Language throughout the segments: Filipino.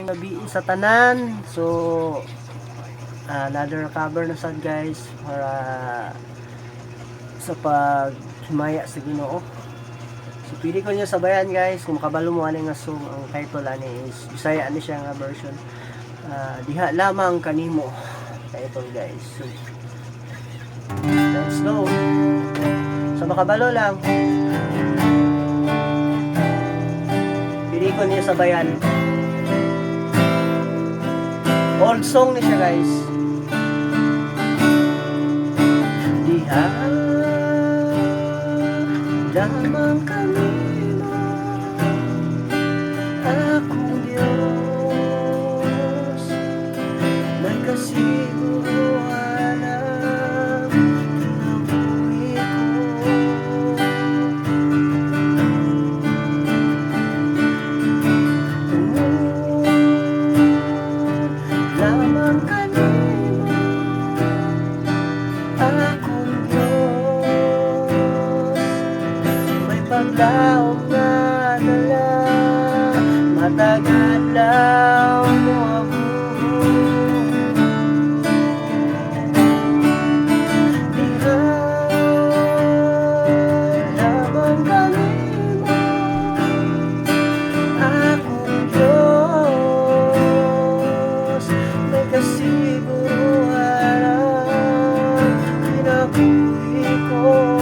Gabi sa tanan. So another cover na sad guys para sa paghimaya sa Ginoo. So pili ko niya sabayan guys kung makabalo mo ani nga song. Ang title ani is Bisaya ani siya nga version. Diha lamang kanimo title guys. So, let's go. So makabalo lang. Pili ko niya sabayan. Old song ni siya guys. Diha lamang kanimo akong Diyos, may kasiguruhan ang kinabuhi ko. Lamang kanimo akong Diyos, may paglaom na dala, matagadlaw mo ako. Diha lamang kanimo akong Diyos, may kasiguruhan ang kinabuhi ko.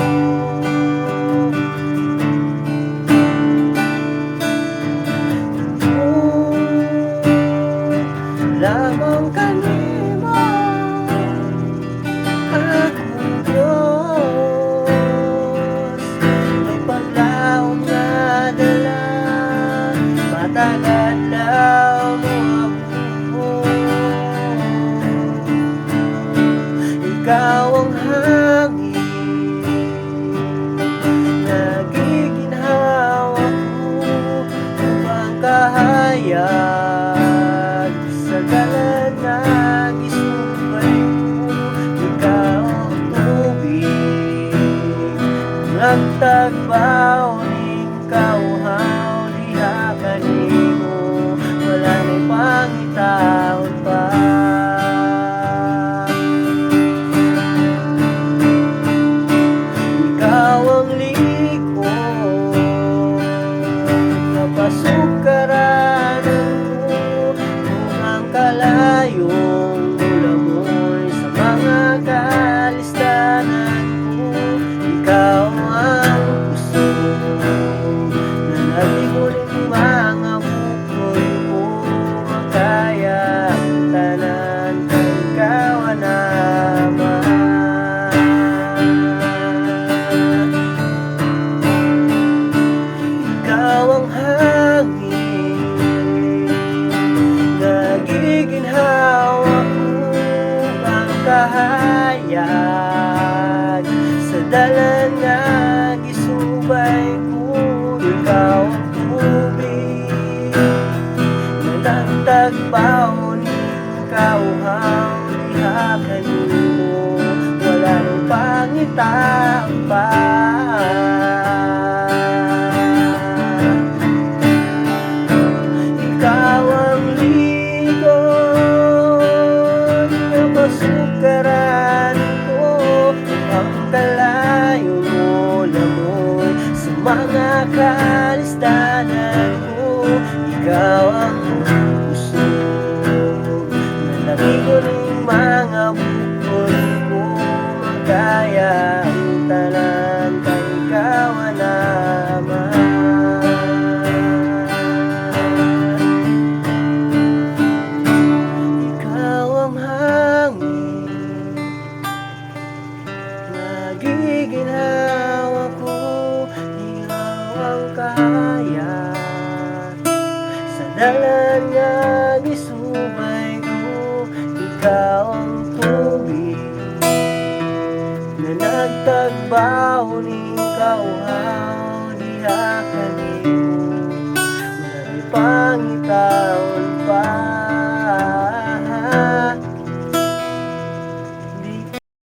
Lamang kanimo akong Diyos, may paglaom na dala, matagadlaw mo ako. Ikaw ang hangin, nagiginhawa ko upang kahayag sa dalan na gisubay ko. Ikaw ang tubig, nagtagbaw ning kauhaw, diha kanimo wala na'y pangitaon pa. Ikaw ang likod, napasukaranan ko kung ang kalayong mula mo'y sa mga kalistanan ko. Ikaw ang puso na nalimuling mga bukoy ko, makaya ang tanan kay ikaw naman. Ikaw ang hangin, nagiginhawa ko ang kahayag sa dalan nga gisubay ko. Ikaw ang tubig na nagtagbaw ning kauhaw, diha kanimo wala nang pangitaon pa. Ikaw ang likod, napasukaran ko ang kalayo mo lamoy sa mga kalistanan ko. Ikaw ang puso na narigo ng mga bukoy ko, magaya ang tanan kay ikaw naman. Ikaw ang hangin, nagiginhawa ko, ikaw ang kahayag sa dalan nga gisubay ko. Ikaw ang tubig na nagtagbaw ning kauhaw, diha kanimo